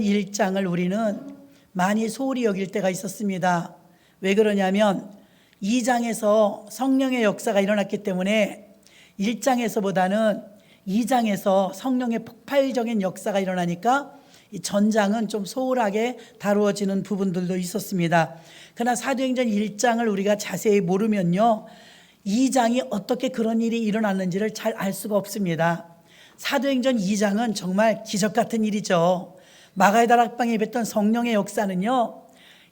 1장을 우리는 많이 소홀히 여길 때가 있었습니다. 왜 그러냐면 2장에서 성령의 역사가 일어났기 때문에 1장에서보다는 2장에서 성령의 폭발적인 역사가 일어나니까 이 전장은 좀 소홀하게 다루어지는 부분들도 있었습니다. 그러나 사도행전 1장을 우리가 자세히 모르면요, 2장이 어떻게 그런 일이 일어났는지를 잘 알 수가 없습니다. 사도행전 2장은 정말 기적 같은 일이죠. 마가의 다락방에 뵀던 성령의 역사는요,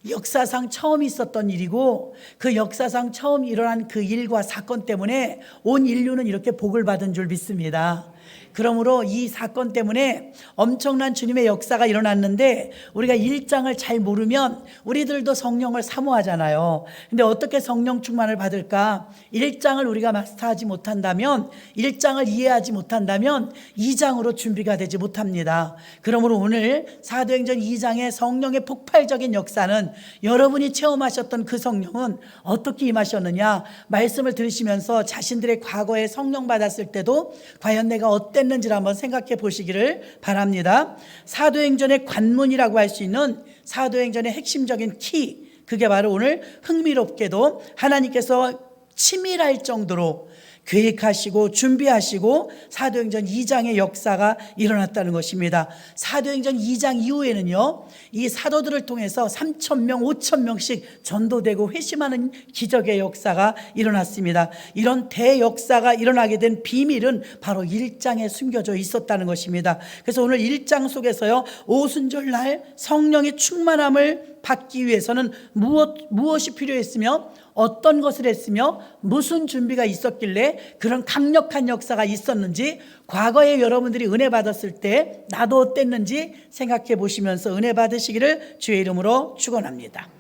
역사상 처음 있었던 일이고 그 역사상 처음 일어난 그 일과 사건 때문에 온 인류는 이렇게 복을 받은 줄 믿습니다. 그러므로 이 사건 때문에 엄청난 주님의 역사가 일어났는데 우리가 1장을 잘 모르면 우리들도 성령을 사모하잖아요. 근데 어떻게 성령 충만을 받을까? 1장을 우리가 마스터하지 못한다면, 1장을 이해하지 못한다면 2장으로 준비가 되지 못합니다. 그러므로 오늘 사도행전 2장의 성령의 폭발적인 역사는 여러분이 체험하셨던 그 성령은 어떻게 임하셨느냐, 말씀을 들으시면서 자신들의 과거에 성령 받았을 때도 과연 내가 어땠는지를 한번 생각해 보시기를 바랍니다. 사도행전의 관문이라고 할 수 있는 사도행전의 핵심적인 키, 그게 바로 오늘 흥미롭게도 하나님께서 치밀할 정도로 계획하시고 준비하시고 사도행전 2장의 역사가 일어났다는 것입니다. 사도행전 2장 이후에는요, 이 사도들을 통해서 3,000명, 5,000명씩 전도되고 회심하는 기적의 역사가 일어났습니다. 이런 대역사가 일어나게 된 비밀은 바로 1장에 숨겨져 있었다는 것입니다. 그래서 오늘 1장 속에서요, 오순절날 성령의 충만함을 받기 위해서는 무엇이 필요했으며 어떤 것을 했으며 무슨 준비가 있었길래 그런 강력한 역사가 있었는지, 과거에 여러분들이 은혜 받았을 때 나도 어땠는지 생각해 보시면서 은혜 받으시기를 주의 이름으로 축원합니다.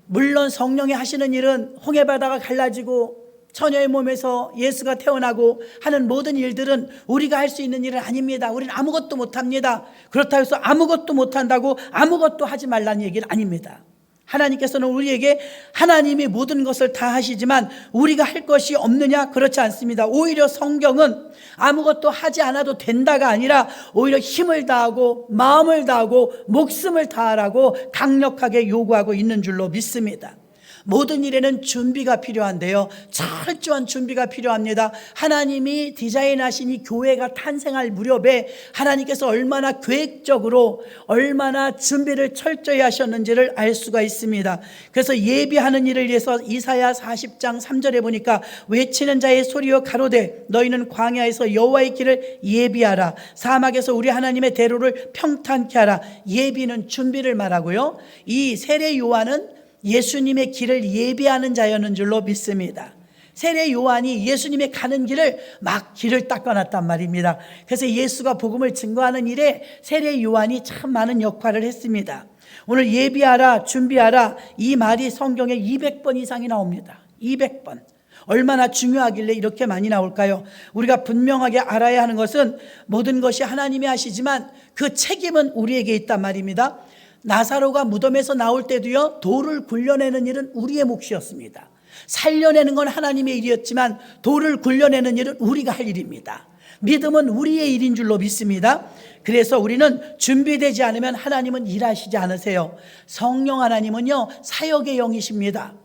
물론 성령이 하시는 일은 홍해바다가 갈라지고 처녀의 몸에서 예수가 태어나고 하는 모든 일들은 우리가 할 수 있는 일은 아닙니다. 우리는 아무것도 못합니다. 그렇다고 해서 아무것도 못한다고 아무것도 하지 말라는 얘기는 아닙니다. 하나님께서는 우리에게 하나님이 모든 것을 다 하시지만 우리가 할 것이 없느냐? 그렇지 않습니다. 오히려 성경은 아무것도 하지 않아도 된다가 아니라 오히려 힘을 다하고 마음을 다하고 목숨을 다하라고 강력하게 요구하고 있는 줄로 믿습니다. 모든 일에는 준비가 필요한데요, 철저한 준비가 필요합니다. 하나님이 디자인하신 이 교회가 탄생할 무렵에 하나님께서 얼마나 계획적으로 얼마나 준비를 철저히 하셨는지를 알 수가 있습니다. 그래서 예비하는 일을 위해서 이사야 40장 3절에 보니까 외치는 자의 소리여 가로되 너희는 광야에서 여호와의 길을 예비하라, 사막에서 우리 하나님의 대로를 평탄케 하라. 예비는 준비를 말하고요, 이 세례 요한은 예수님의 길을 예비하는 자였는 줄로 믿습니다. 세례 요한이 예수님의 가는 길을 막 길을 닦아놨단 말입니다. 그래서 예수가 복음을 증거하는 일에 세례 요한이 참 많은 역할을 했습니다. 오늘 예비하라, 준비하라, 이 말이 성경에 200번 이상이 나옵니다. 200번. 얼마나 중요하길래 이렇게 많이 나올까요? 우리가 분명하게 알아야 하는 것은 모든 것이 하나님이 하시지만 그 책임은 우리에게 있단 말입니다. 나사로가 무덤에서 나올 때도요, 돌을 굴려내는 일은 우리의 몫이었습니다. 살려내는 건 하나님의 일이었지만 돌을 굴려내는 일은 우리가 할 일입니다. 믿음은 우리의 일인 줄로 믿습니다. 그래서 우리는 준비되지 않으면 하나님은 일하시지 않으세요. 성령 하나님은요, 사역의 영이십니다.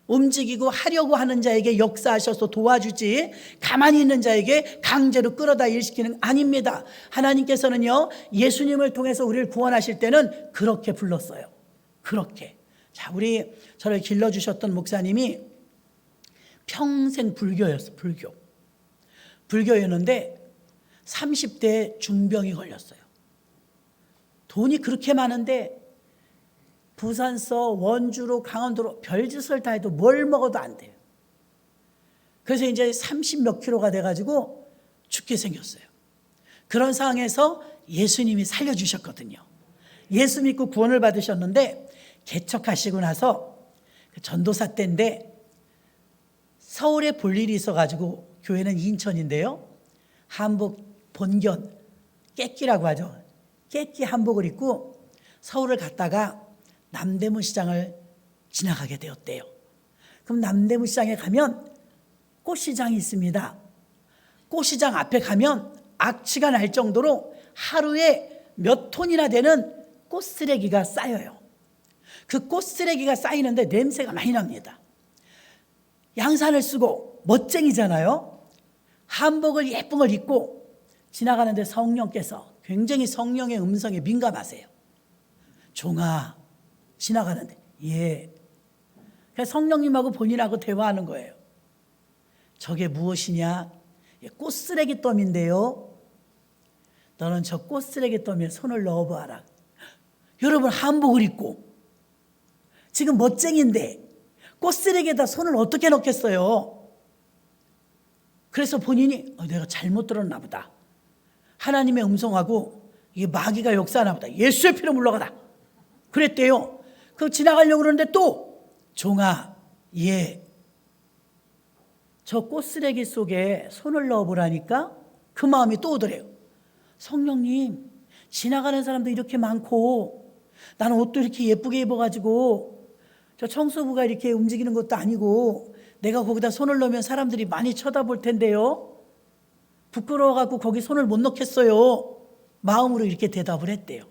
움직이고 하려고 하는 자에게 역사하셔서 도와주지 가만히 있는 자에게 강제로 끌어다 일시키는 아닙니다. 하나님께서는요, 예수님을 통해서 우리를 구원하실 때는 그렇게 불렀어요. 그렇게. 자, 저를 길러주셨던 목사님이 평생 불교였어요. 불교였는데 30대에 중병이 걸렸어요. 돈이 그렇게 많은데 부산서 원주로 강원도로 별짓을 다 해도 뭘 먹어도 안 돼요. 그래서 이제 30 몇 킬로가 돼가지고 죽게 생겼어요. 그런 상황에서 예수님이 살려주셨거든요. 예수 믿고 구원을 받으셨는데 개척하시고 나서 전도사 때인데 서울에 볼 일이 있어가지고, 교회는 인천인데요, 한복 본견 깨끼라고 하죠. 깨끼 한복을 입고 서울을 갔다가 남대문 시장을 지나가게 되었대요. 그럼 남대문 시장에 가면 꽃시장이 있습니다. 꽃시장 앞에 가면 악취가 날 정도로 하루에 몇 톤이나 되는 꽃쓰레기가 쌓여요. 그 꽃쓰레기가 쌓이는데 냄새가 많이 납니다. 양산을 쓰고 멋쟁이잖아요. 한복을 예쁜 걸 입고 지나가는데 성령께서 굉장히 성령의 음성에 민감하세요. 종아, 지나가는데 예. 그래서 성령님하고 본인하고 대화하는 거예요. 저게 무엇이냐? 꽃쓰레기 더미인데요. 너는 저 꽃쓰레기 더미에 손을 넣어봐라. 여러분 한복을 입고 지금 멋쟁인데 꽃쓰레기에다 손을 어떻게 넣겠어요? 그래서 본인이 내가 잘못 들었나 보다. 하나님의 음성하고 이게 마귀가 역사하나 보다. 예수의 피로 물러가라. 그랬대요. 그 지나가려고 그러는데 또 종아 예. 저 꽃쓰레기 속에 손을 넣어보라니까 그 마음이 또 오더래요. 성령님 지나가는 사람도 이렇게 많고 나는 옷도 이렇게 예쁘게 입어가지고 저 청소부가 이렇게 움직이는 것도 아니고 내가 거기다 손을 넣으면 사람들이 많이 쳐다볼 텐데요. 부끄러워갖고 거기 손을 못 넣겠어요. 마음으로 이렇게 대답을 했대요.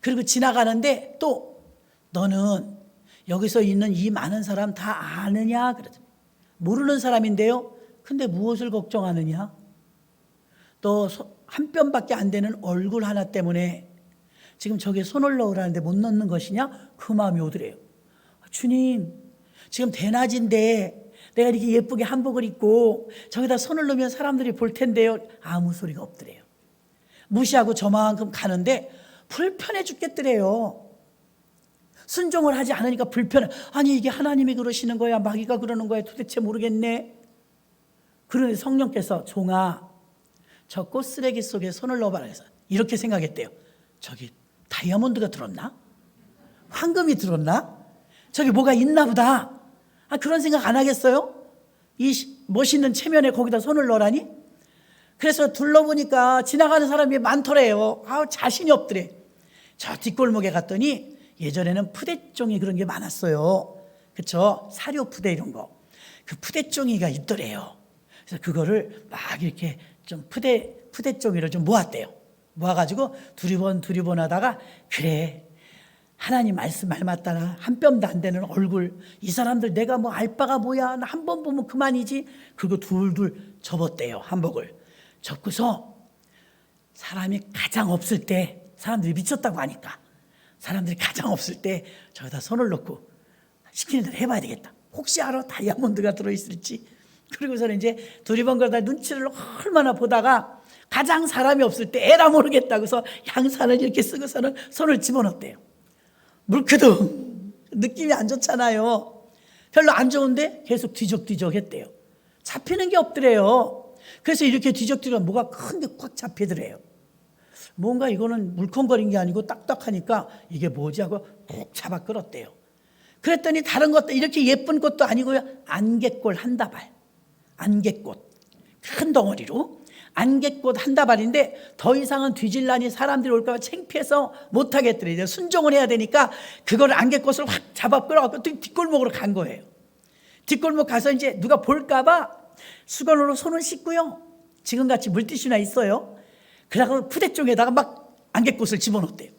그리고 지나가는데 또 너는 여기서 있는 이 많은 사람 다 아느냐? 그러더니 모르는 사람인데요. 근데 무엇을 걱정하느냐? 너 한 뼘밖에 안 되는 얼굴 하나 때문에 지금 저기에 손을 넣으라는데 못 넣는 것이냐? 그 마음이 오더래요. 주님, 지금 대낮인데 내가 이렇게 예쁘게 한복을 입고 저기다 손을 넣으면 사람들이 볼 텐데요. 아무 소리가 없더래요. 무시하고 저만큼 가는데 불편해 죽겠더래요. 순종을 하지 않으니까 불편해. 아니 이게 하나님이 그러시는 거야? 마귀가 그러는 거야? 도대체 모르겠네. 그런데 성령께서 종아 저 꽃쓰레기 속에 손을 넣어봐라 해서 이렇게 생각했대요. 저기 다이아몬드가 들었나? 황금이 들었나? 저기 뭐가 있나 보다. 그런 생각 안 하겠어요? 이 멋있는 체면에 거기다 손을 넣으라니? 그래서 둘러보니까 지나가는 사람이 많더래요. 자신이 없더래. 저 뒷골목에 갔더니 예전에는 푸대종이 그런 게 많았어요. 그렇죠? 사료 푸대 이런 거. 그 푸대종이가 있더래요. 그래서 그거를 막 이렇게 좀 푸대종이를 좀 모았대요. 모아가지고 두리번 하다가 그래 하나님 말씀 말 맞다나 한 뼘도 안 되는 얼굴 이 사람들 내가 뭐 알바가 뭐야 나 한 번 보면 그만이지. 그리고 둘둘 접었대요. 한복을 접고서 사람이 가장 없을 때 사람들이 미쳤다고 하니까 사람들이 가장 없을 때 저기다 손을 넣고 시키는 대로 해봐야 되겠다. 혹시 알아? 다이아몬드가 들어있을지. 그리고서는 이제 두리번 걸다 눈치를 얼마나 보다가 가장 사람이 없을 때 에라 모르겠다고 해서 양산을 이렇게 쓰고서는 손을 집어넣었대요. 물크덩 느낌이 안 좋잖아요. 별로 안 좋은데 계속 뒤적뒤적 했대요. 잡히는 게 없더래요. 그래서 이렇게 뒤적뒤적 뭐가 큰 게 꽉 잡히더래요. 뭔가 이거는 물컹거린 게 아니고 딱딱하니까 이게 뭐지 하고 푹 잡아 끌었대요. 그랬더니 다른 것도 이렇게 예쁜 꽃도 아니고요. 안개꽃 한 다발. 안개꽃 큰 덩어리로 안개꽃 한 다발인데 더 이상은 뒤질라니 사람들이 올까 봐 창피해서 못하겠더래. 이제 순종을 해야 되니까 그걸 안개꽃을 확 잡아 끌어갖고 뒷골목으로 간 거예요. 뒷골목 가서 이제 누가 볼까 봐 수건으로 손을 씻고요. 지금같이 물티슈나 있어요. 그러고 푸대종에다가 막 안개꽃을 집어넣었대요.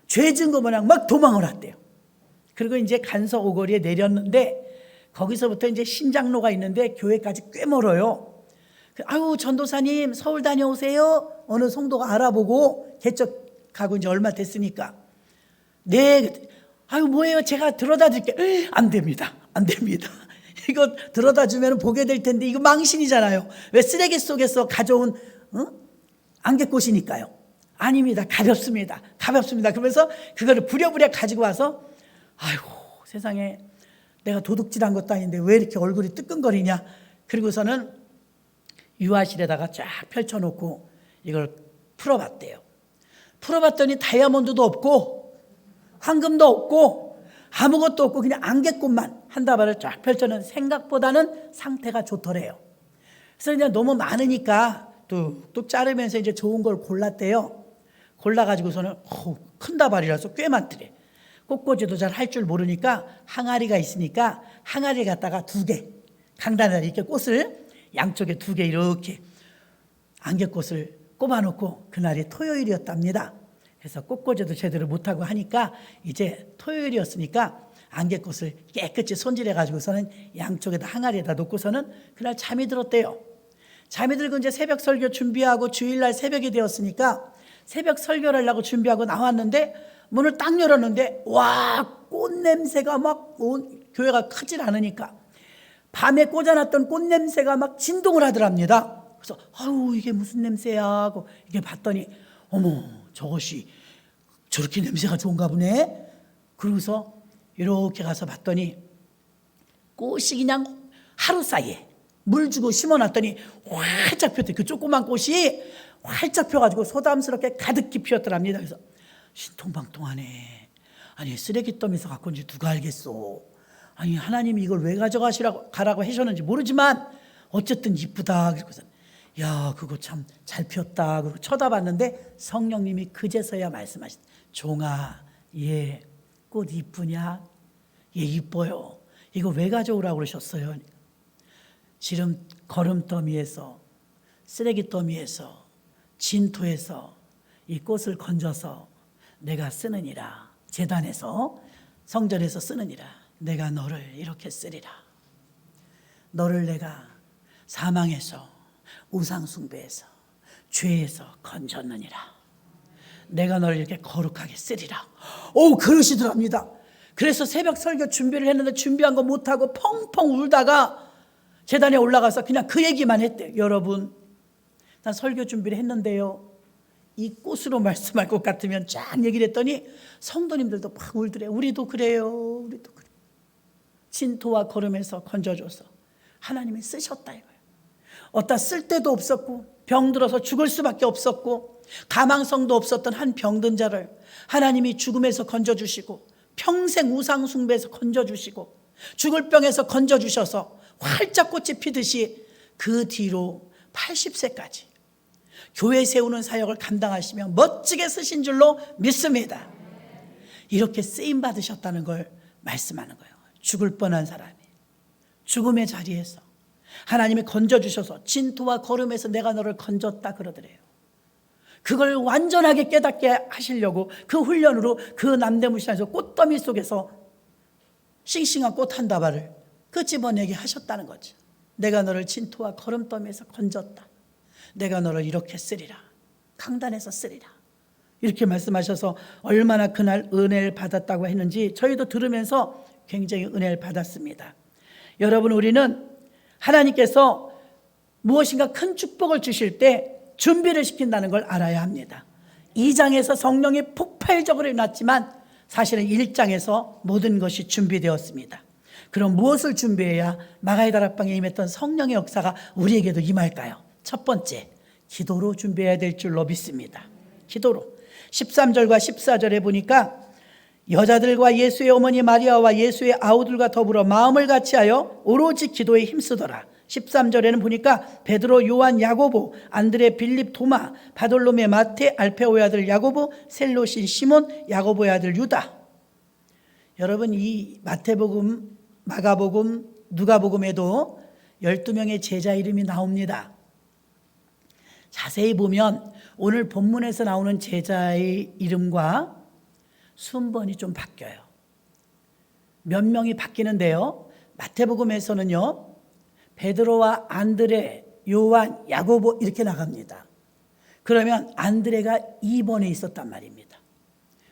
죄 지은 거 마냥 막 도망을 했대요. 그리고 이제 간석 오거리에 내렸는데 거기서부터 이제 신장로가 있는데 교회까지 꽤 멀어요. 아유 전도사님 서울 다녀오세요. 어느 성도가 알아보고 개척 가고 이제 얼마 됐으니까. 네. 아유 뭐예요? 제가 들어다 드릴게요. 안 됩니다. 안 됩니다. 이거 들어다 주면 보게 될 텐데 이거 망신이잖아요. 왜 쓰레기 속에서 가져온 안개꽃이니까요. 아닙니다. 가볍습니다. 가볍습니다. 그러면서 그거를 부랴부랴 가지고 와서 아이고 세상에 내가 도둑질한 것도 아닌데 왜 이렇게 얼굴이 뜨끈거리냐. 그리고서는 유화실에다가 쫙 펼쳐놓고 이걸 풀어봤대요. 풀어봤더니 다이아몬드도 없고 황금도 없고 아무것도 없고 그냥 안개꽃만 한 다발을 쫙 펼쳐놓은 생각보다는 상태가 좋더래요. 그래서 그냥 너무 많으니까 뚝뚝 자르면서 이제 좋은 걸 골랐대요. 골라가지고서는 큰 다발이라서 꽤 많더래. 꽃꽂이도 잘 할 줄 모르니까 항아리가 있으니까 항아리 갖다가 2개 강단에 이렇게 꽃을 양쪽에 2개 이렇게 안개꽃을 꼽아놓고 그날이 토요일이었답니다. 그래서 꽃꽂이도 제대로 못하고 하니까 이제 토요일이었으니까 안개꽃을 깨끗이 손질해가지고서는 양쪽에다 항아리에다 놓고서는 그날 잠이 들었대요. 잠이 들고 이제 새벽 설교 준비하고 주일날 새벽이 되었으니까 새벽 설교를 하려고 준비하고 나왔는데 문을 딱 열었는데 와, 꽃 냄새가 막 교회가 크질 않으니까 밤에 꽂아놨던 꽃 냄새가 막 진동을 하더랍니다. 그래서 아유, 이게 무슨 냄새야 하고 이게 봤더니 어머, 저것이 저렇게 냄새가 좋은가 보네. 그러고서 이렇게 가서 봤더니 꽃이 그냥 하루 사이에 물 주고 심어놨더니 활짝 폈대. 그 조그만 꽃이 활짝 펴가지고 소담스럽게 가득히 피었더랍니다. 그래서 신통방통하네. 아니, 쓰레기 더미에서 갖고 온지 누가 알겠어. 아니, 하나님이 이걸 왜 가라고 하셨는지 모르지만 어쨌든 이쁘다. 그래서 야, 그거 참 잘 피었다. 그리고 쳐다봤는데 성령님이 그제서야 말씀하신, 종아, 얘 꽃 이쁘냐? 얘 이뻐요. 이거 왜 가져오라고 그러셨어요? 지금 거름더미에서, 쓰레기 더미에서, 진토에서 이 꽃을 건져서 내가 쓰느니라. 제단에서, 성전에서 쓰느니라. 내가 너를 이렇게 쓰리라. 너를 내가 사망에서, 우상숭배에서, 죄에서 건졌느니라. 내가 너를 이렇게 거룩하게 쓰리라. 오, 그러시더랍니다. 그래서 새벽 설교 준비를 했는데 준비한 거 못하고 펑펑 울다가 제단에 올라가서 그냥 그 얘기만 했대요. 여러분, 난 설교 준비를 했는데요, 이 꽃으로 말씀할 것 같으면 쫙 얘기를 했더니 성도님들도 막 울더래요. 우리도 그래요. 우리도 그래요. 진토와 거름에서 건져줘서 하나님이 쓰셨다 이거예요. 어디다 쓸 데도 없었고 병들어서 죽을 수밖에 없었고 가망성도 없었던 한 병든 자를 하나님이 죽음에서 건져주시고 평생 우상 숭배에서 건져주시고 죽을 병에서 건져주셔서 활짝 꽃이 피듯이 그 뒤로 80세까지 교회 세우는 사역을 감당하시며 멋지게 쓰신 줄로 믿습니다. 이렇게 쓰임 받으셨다는 걸 말씀하는 거예요. 죽을 뻔한 사람이 죽음의 자리에서 하나님이 건져주셔서 진토와 거름에서 내가 너를 건졌다 그러더래요. 그걸 완전하게 깨닫게 하시려고 그 훈련으로 그 남대문시장에서 꽃더미 속에서 싱싱한 꽃 한 다발을 끄집어내게 하셨다는 거죠. 내가 너를 진토와 거름더미에서 건졌다. 내가 너를 이렇게 쓰리라. 강단에서 쓰리라. 이렇게 말씀하셔서 얼마나 그날 은혜를 받았다고 했는지 저희도 들으면서 굉장히 은혜를 받았습니다. 여러분, 우리는 하나님께서 무엇인가 큰 축복을 주실 때 준비를 시킨다는 걸 알아야 합니다. 2장에서 성령이 폭발적으로 일어났지만 사실은 1장에서 모든 것이 준비되었습니다. 그럼 무엇을 준비해야 마가의 다락방에 임했던 성령의 역사가 우리에게도 임할까요? 첫 번째, 기도로 준비해야 될 줄로 믿습니다. 기도로. 13절과 14절에 보니까 여자들과 예수의 어머니 마리아와 예수의 아우들과 더불어 마음을 같이하여 오로지 기도에 힘쓰더라. 13절에는 보니까 베드로, 요한, 야고보, 안드레, 빌립, 도마, 바돌로메, 마테, 알페오의 아들 야고보, 셀롯인 시몬, 야고보의 아들 유다. 여러분, 이 마태복음, 마가복음, 누가복음에도 12명의 제자 이름이 나옵니다. 자세히 보면 오늘 본문에서 나오는 제자의 이름과 순번이 좀 바뀌어요. 몇 명이 바뀌는데요, 마태복음에서는요 베드로와 안드레, 요한, 야고보 이렇게 나갑니다. 그러면 안드레가 2번에 있었단 말입니다.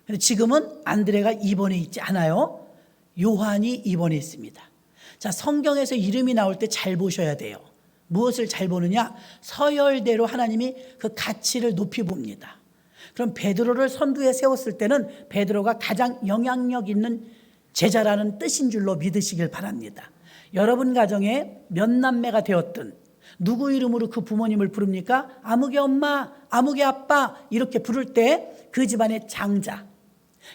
근데 지금은 안드레가 2번에 있지 않아요. 요한이 2번에 있습니다. 자, 성경에서 이름이 나올 때 잘 보셔야 돼요. 무엇을 잘 보느냐? 서열대로 하나님이 그 가치를 높이 봅니다. 그럼 베드로를 선두에 세웠을 때는 베드로가 가장 영향력 있는 제자라는 뜻인 줄로 믿으시길 바랍니다. 여러분 가정에 몇 남매가 되었든 누구 이름으로 그 부모님을 부릅니까? 아무개 엄마, 아무개 아빠 이렇게 부를 때 그 집안의 장자,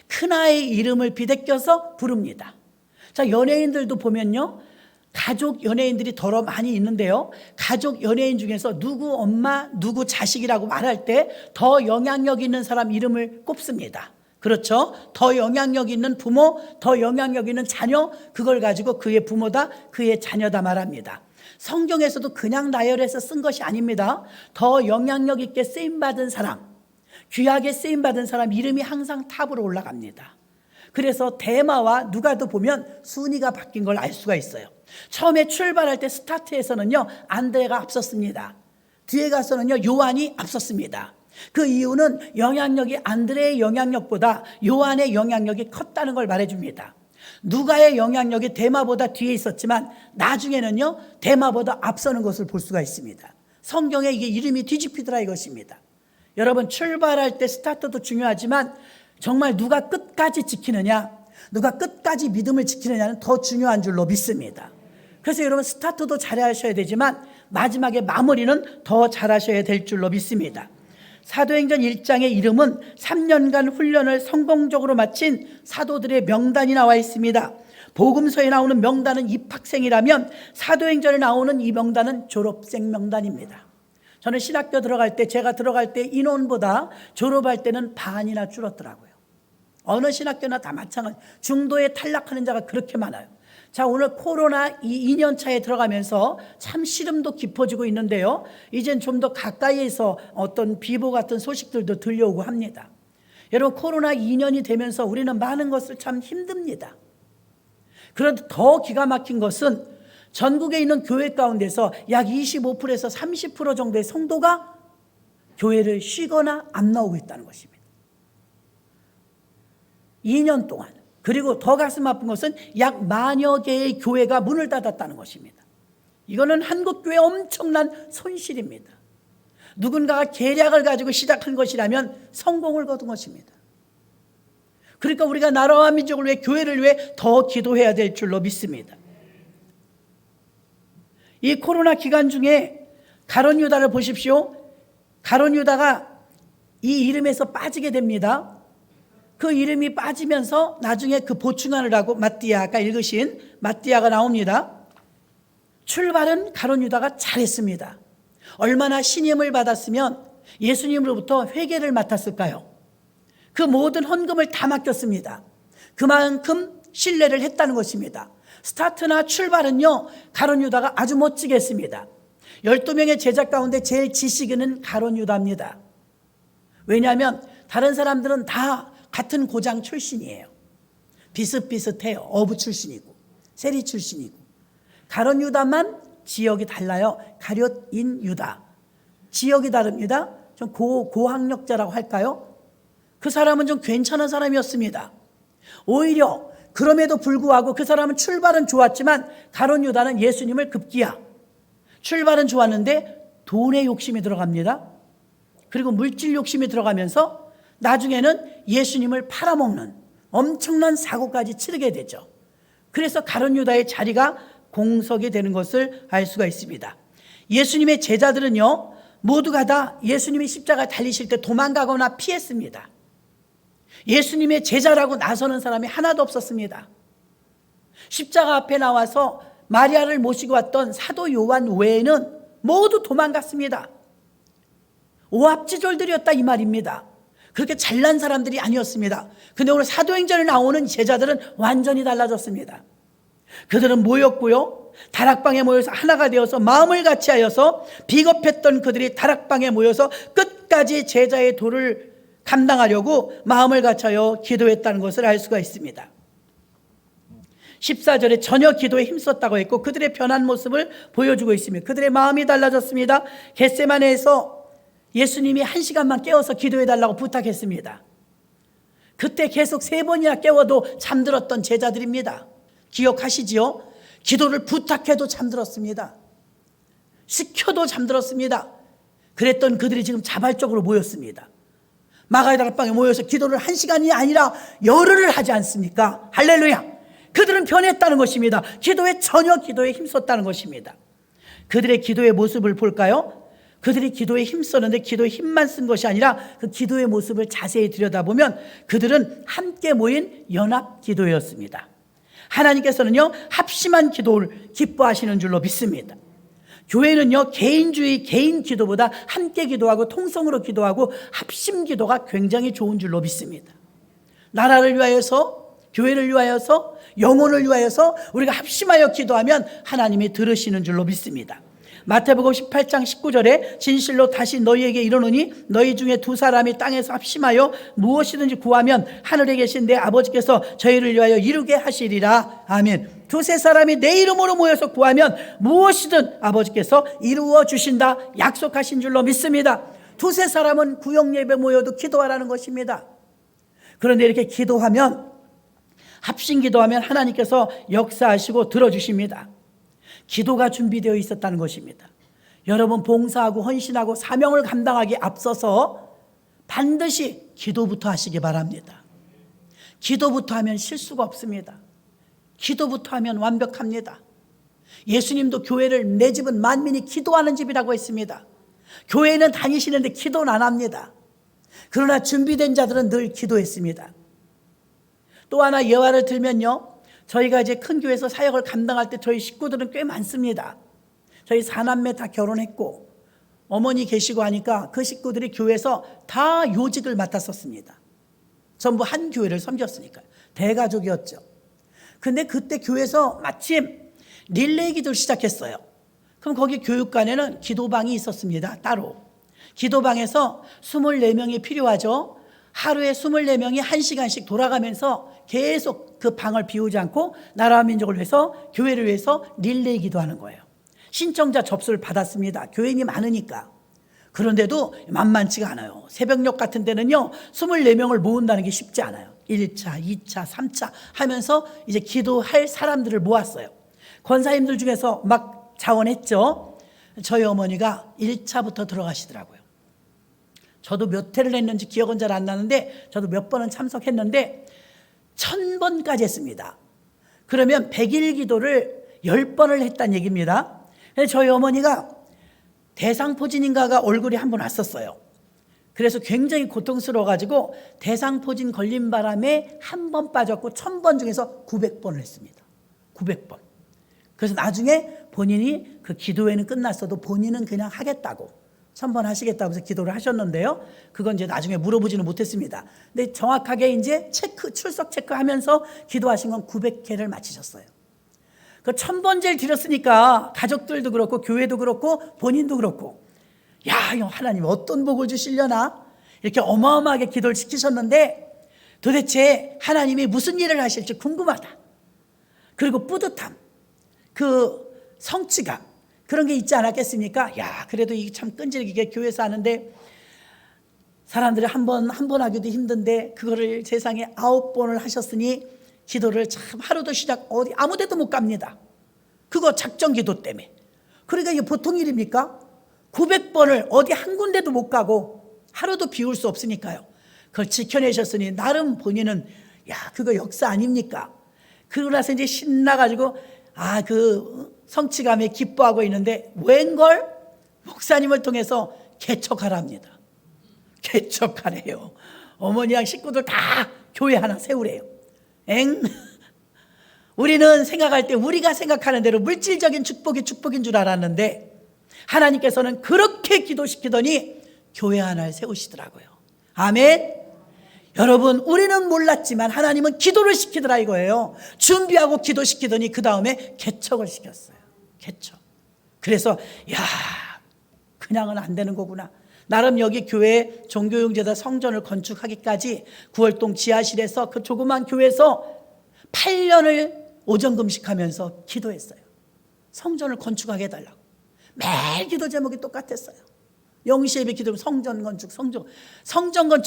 큰아이의 이름을 비대껴서 부릅니다. 자, 연예인들도 보면요, 가족 연예인들이 더러 많이 있는데요, 가족 연예인 중에서 누구 엄마, 누구 자식이라고 말할 때 더 영향력 있는 사람 이름을 꼽습니다. 그렇죠? 더 영향력 있는 부모, 더 영향력 있는 자녀, 그걸 가지고 그의 부모다, 그의 자녀다 말합니다. 성경에서도 그냥 나열해서 쓴 것이 아닙니다. 더 영향력 있게 쓰임받은 사람, 귀하게 쓰임받은 사람 이름이 항상 탑으로 올라갑니다. 그래서 데마와 누가도 보면 순위가 바뀐 걸 알 수가 있어요. 처음에 출발할 때 스타트에서는요, 안드레가 앞섰습니다. 뒤에 가서는요, 요한이 앞섰습니다. 그 이유는 영향력이 안드레의 영향력보다 요한의 영향력이 컸다는 걸 말해줍니다. 누가의 영향력이 데마보다 뒤에 있었지만 나중에는요, 데마보다 앞서는 것을 볼 수가 있습니다. 성경에 이게 이름이 뒤집히더라 이것입니다. 여러분, 출발할 때 스타트도 중요하지만 정말 누가 끝까지 지키느냐, 누가 끝까지 믿음을 지키느냐는 더 중요한 줄로 믿습니다. 그래서 여러분, 스타트도 잘하셔야 되지만 마지막에 마무리는 더 잘하셔야 될 줄로 믿습니다. 사도행전 1장의 이름은 3년간 훈련을 성공적으로 마친 사도들의 명단이 나와 있습니다. 복음서에 나오는 명단은 입학생이라면 사도행전에 나오는 이 명단은 졸업생 명단입니다. 저는 신학교 들어갈 때, 제가 들어갈 때 인원보다 졸업할 때는 반이나 줄었더라고요. 어느 신학교나 다 마찬가지. 중도에 탈락하는 자가 그렇게 많아요. 자, 오늘 코로나 2년 차에 들어가면서 참 시름도 깊어지고 있는데요, 이젠 좀 더 가까이에서 어떤 비보 같은 소식들도 들려오고 합니다. 여러분, 코로나 2년이 되면서 우리는 많은 것을 참 힘듭니다. 그런데 더 기가 막힌 것은 전국에 있는 교회 가운데서 약 25%에서 30% 정도의 성도가 교회를 쉬거나 안 나오고 있다는 것입니다. 2년 동안. 그리고 더 가슴 아픈 것은 약 10,000여 개의 교회가 문을 닫았다는 것입니다. 이거는 한국교회 엄청난 손실입니다. 누군가가 계략을 가지고 시작한 것이라면 성공을 거둔 것입니다. 그러니까 우리가 나라와 민족을 위해, 교회를 위해 더 기도해야 될 줄로 믿습니다. 이 코로나 기간 중에 가룟 유다를 보십시오. 가룟 유다가 이 이름에서 빠지게 됩니다. 그 이름이 빠지면서 나중에 그 보충하느라고 마띠아, 아까 읽으신 마띠아가 나옵니다. 출발은 가룟 유다가 잘했습니다. 얼마나 신임을 받았으면 예수님으로부터 회개를 맡았을까요? 그 모든 헌금을 다 맡겼습니다. 그만큼 신뢰를 했다는 것입니다. 스타트나 출발은요, 가룟 유다가 아주 멋지게 했습니다. 12명의 제자 가운데 제일 지식인은 가룟 유다입니다. 왜냐하면 다른 사람들은 다 같은 고장 출신이에요. 비슷비슷해요. 어부 출신이고 세리 출신이고. 가룟 유다만 지역이 달라요. 가룟인 유다. 지역이 다릅니다. 좀 고학력자라고 할까요? 그 사람은 좀 괜찮은 사람이었습니다. 오히려 그럼에도 불구하고 그 사람은 출발은 좋았지만 가룟 유다는 예수님을 급기야. 출발은 좋았는데 돈의 욕심이 들어갑니다. 그리고 물질 욕심이 들어가면서 나중에는 예수님을 팔아먹는 엄청난 사고까지 치르게 되죠. 그래서 가룟 유다의 자리가 공석이 되는 것을 알 수가 있습니다. 예수님의 제자들은요, 모두가 다 예수님이 십자가 달리실 때 도망가거나 피했습니다. 예수님의 제자라고 나서는 사람이 하나도 없었습니다. 십자가 앞에 나와서 마리아를 모시고 왔던 사도 요한 외에는 모두 도망갔습니다. 오합지졸들이었다 이 말입니다. 그렇게 잘난 사람들이 아니었습니다. 근데 오늘 사도행전에 나오는 제자들은 완전히 달라졌습니다. 그들은 모였고요, 다락방에 모여서 하나가 되어서 마음을 같이 하여서 비겁했던 그들이 다락방에 모여서 끝까지 제자의 도를 감당하려고 마음을 같이하여 기도했다는 것을 알 수가 있습니다. 14절에 전혀 기도에 힘썼다고 했고 그들의 변한 모습을 보여주고 있습니다. 그들의 마음이 달라졌습니다. 겟세마네에서 예수님이 1시간만 깨워서 기도해달라고 부탁했습니다. 그때 계속 3번이나 깨워도 잠들었던 제자들입니다. 기억하시지요? 기도를 부탁해도 잠들었습니다. 시켜도 잠들었습니다. 그랬던 그들이 지금 자발적으로 모였습니다. 마가의 다락방에 모여서 기도를 1시간이 아니라 열흘을 하지 않습니까? 할렐루야! 그들은 변했다는 것입니다. 전혀 기도에 힘썼다는 것입니다. 그들의 기도의 모습을 볼까요? 그들이 기도에 힘썼는데 기도에 힘만 쓴 것이 아니라 그 기도의 모습을 자세히 들여다보면 그들은 함께 모인 연합 기도였습니다. 하나님께서는요, 합심한 기도를 기뻐하시는 줄로 믿습니다. 교회는요, 개인주의, 개인 기도보다 함께 기도하고 통성으로 기도하고 합심 기도가 굉장히 좋은 줄로 믿습니다. 나라를 위하여서, 교회를 위하여서, 영혼을 위하여서 우리가 합심하여 기도하면 하나님이 들으시는 줄로 믿습니다. 마태복음 18장 19절에 진실로 다시 너희에게 이르노니 너희 중에 두 사람이 땅에서 합심하여 무엇이든지 구하면 하늘에 계신 내 아버지께서 저희를 위하여 이루게 하시리라. 아멘. 두세 사람이 내 이름으로 모여서 구하면 무엇이든 아버지께서 이루어 주신다 약속하신 줄로 믿습니다. 두세 사람은 구역 예배 모여도 기도하라는 것입니다. 그런데 이렇게 기도하면, 합심 기도하면 하나님께서 역사하시고 들어주십니다. 기도가 준비되어 있었다는 것입니다. 여러분, 봉사하고 헌신하고 사명을 감당하기 앞서서 반드시 기도부터 하시기 바랍니다. 기도부터 하면 실수가 없습니다. 기도부터 하면 완벽합니다. 예수님도 교회를 내 집은 만민이 기도하는 집이라고 했습니다. 교회는 다니시는데 기도는 안 합니다. 그러나 준비된 자들은 늘 기도했습니다. 또 하나 예화를 들면요, 저희가 이제 큰 교회에서 사역을 감당할 때 저희 식구들은 꽤 많습니다. 저희 4남매 다 결혼했고 어머니 계시고 하니까 그 식구들이 교회에서 다 요직을 맡았었습니다. 전부 한 교회를 섬겼으니까요. 대가족이었죠. 근데 그때 교회에서 마침 릴레이 기도를 시작했어요. 그럼 거기 교육관에는 기도방이 있었습니다. 따로. 기도방에서 24명이 필요하죠. 하루에 24명이 1시간씩 돌아가면서 계속 그 방을 비우지 않고 나라와 민족을 위해서, 교회를 위해서 릴레이 기도하는 거예요. 신청자 접수를 받았습니다. 교인이 많으니까. 그런데도 만만치가 않아요. 새벽녘 같은 데는요 24명을 모은다는 게 쉽지 않아요. 1차, 2차, 3차 하면서 이제 기도할 사람들을 모았어요. 권사님들 중에서 막 자원했죠. 저희 어머니가 1차부터 들어가시더라고요. 저도 몇 회를 했는지 기억은 잘 안 나는데 저도 몇 번은 참석했는데 1000번까지 했습니다. 그러면 100일 기도를 10번을 했다는 얘기입니다. 저희 어머니가 대상포진인가가 얼굴이 한 번 왔었어요. 그래서 굉장히 고통스러워가지고 대상포진 걸린 바람에 한 번 빠졌고 1000번 중에서 900번을 했습니다. 900번. 그래서 나중에 본인이 그 기도회는 끝났어도 본인은 그냥 하겠다고 1000번 하시겠다고 해서 기도를 하셨는데요. 그건 이제 나중에 물어보지는 못했습니다. 근데 정확하게 이제 출석 체크하면서 기도하신 건 900회를 마치셨어요. 그 1000번째를 드렸으니까 가족들도 그렇고 교회도 그렇고 본인도 그렇고, 야, 하나님 어떤 복을 주시려나 이렇게 어마어마하게 기도를 시키셨는데 도대체 하나님이 무슨 일을 하실지 궁금하다. 그리고 뿌듯함, 그 성취감, 그런 게 있지 않았겠습니까? 야, 그래도 이게 참 끈질기게 교회에서 하는데 사람들이 한 번 하기도 힘든데 그거를 세상에 9번을 하셨으니 기도를 참 하루도 시작 어디 아무 데도 못 갑니다. 그거 작정 기도 때문에. 그러니까 이게 보통 일입니까? 900번을 어디 한 군데도 못 가고 하루도 비울 수 없으니까요. 그걸 지켜내셨으니 나름 본인은 야, 그거 역사 아닙니까? 그러고 나서 이제 신나가지고 그 성취감에 기뻐하고 있는데 웬걸 목사님을 통해서 개척하랍니다. 개척하래요. 어머니랑 식구들 다 교회 하나 세우래요. 우리는 생각할 때 우리가 생각하는 대로 물질적인 축복인 줄 알았는데 하나님께서는 그렇게 기도시키더니 교회 하나를 세우시더라고요. 아멘. 여러분, 우리는 몰랐지만 하나님은 기도를 시키더라 이거예요. 준비하고 기도시키더니 그 다음에 개척을 시켰어요. 개척. 그래서 야, 그냥은 안 되는 거구나. 나름 여기 교회 종교용재단 성전을 건축하기까지 구월동 지하실에서 그 조그만 교회에서 8년을 오전금식하면서 기도했어요. 성전을 건축하게 해달라고. 매일 기도 제목이 똑같았어요. 영시예배 기도 성전 건축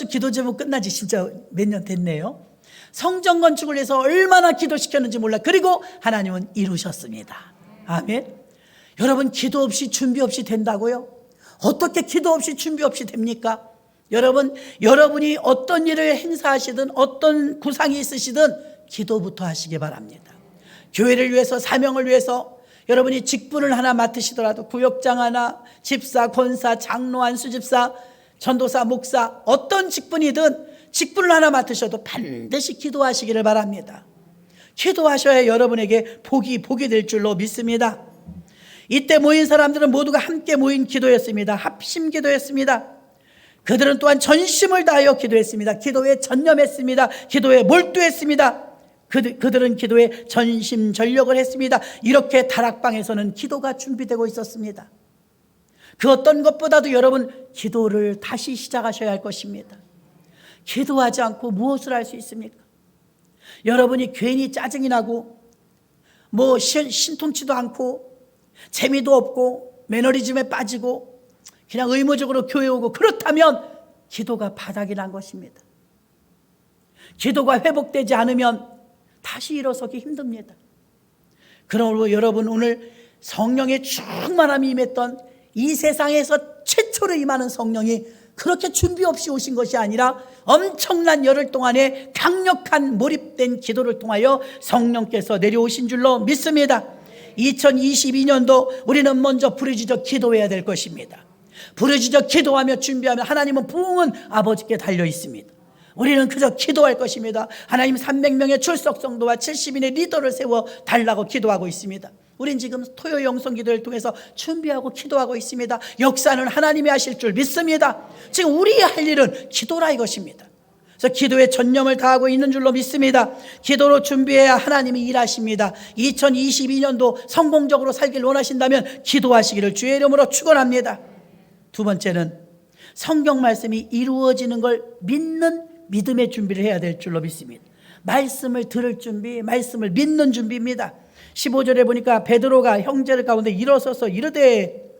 기도 제목 끝난 지 진짜 몇 년 됐네요. 성전 건축을 해서 얼마나 기도시켰는지 몰라. 그리고 하나님은 이루셨습니다. 아멘. 여러분, 기도 없이 준비 없이 된다고요? 어떻게 기도 없이 준비 없이 됩니까? 여러분이 어떤 일을 행사하시든 어떤 구상이 있으시든 기도부터 하시기 바랍니다. 교회를 위해서, 사명을 위해서 여러분이 직분을 하나 맡으시더라도 구역장 하나, 집사, 권사, 장로, 안수집사, 전도사, 목사, 어떤 직분이든 직분을 하나 맡으셔도 반드시 기도하시기를 바랍니다. 기도하셔야 여러분에게 복이 될 줄로 믿습니다. 이때 모인 사람들은 모두가 함께 모인 기도였습니다. 합심 기도였습니다. 그들은 또한 전심을 다하여 기도했습니다. 기도에 전념했습니다. 기도에 몰두했습니다. 그들은 기도에 전심전력을 했습니다. 이렇게 다락방에서는 기도가 준비되고 있었습니다. 그 어떤 것보다도 여러분 기도를 다시 시작하셔야 할 것입니다. 기도하지 않고 무엇을 할 수 있습니까? 여러분이 괜히 짜증이 나고 신통치도 않고 재미도 없고 매너리즘에 빠지고 그냥 의무적으로 교회 오고 그렇다면 기도가 바닥이 난 것입니다. 기도가 회복되지 않으면 다시 일어서기 힘듭니다. 그러므로 여러분 오늘 성령의 충만함이 임했던 이 세상에서 최초로 임하는 성령이 그렇게 준비 없이 오신 것이 아니라 엄청난 열흘 동안의 강력한 몰입된 기도를 통하여 성령께서 내려오신 줄로 믿습니다. 2022년도 우리는 먼저 부르짖어 기도해야 될 것입니다. 부르짖어 기도하며 준비하며 하나님은 부흥은 아버지께 달려 있습니다. 우리는 그저 기도할 것입니다. 하나님 300명의 출석 성도와 70인의 리더를 세워 달라고 기도하고 있습니다. 우린 지금 토요 영성 기도를 통해서 준비하고 기도하고 있습니다. 역사는 하나님이 하실 줄 믿습니다. 지금 우리 할 일은 기도라 이것입니다. 그래서 기도에 전념을 다하고 있는 줄로 믿습니다. 기도로 준비해야 하나님이 일하십니다. 2022년도 성공적으로 살길 원하신다면 기도하시기를 주의 이름으로 축원합니다. 두 번째는 성경 말씀이 이루어지는 걸 믿는 믿음의 준비를 해야 될 줄로 믿습니다. 말씀을 들을 준비, 말씀을 믿는 준비입니다. 15절에 보니까 베드로가 형제들 가운데 일어서서 이르되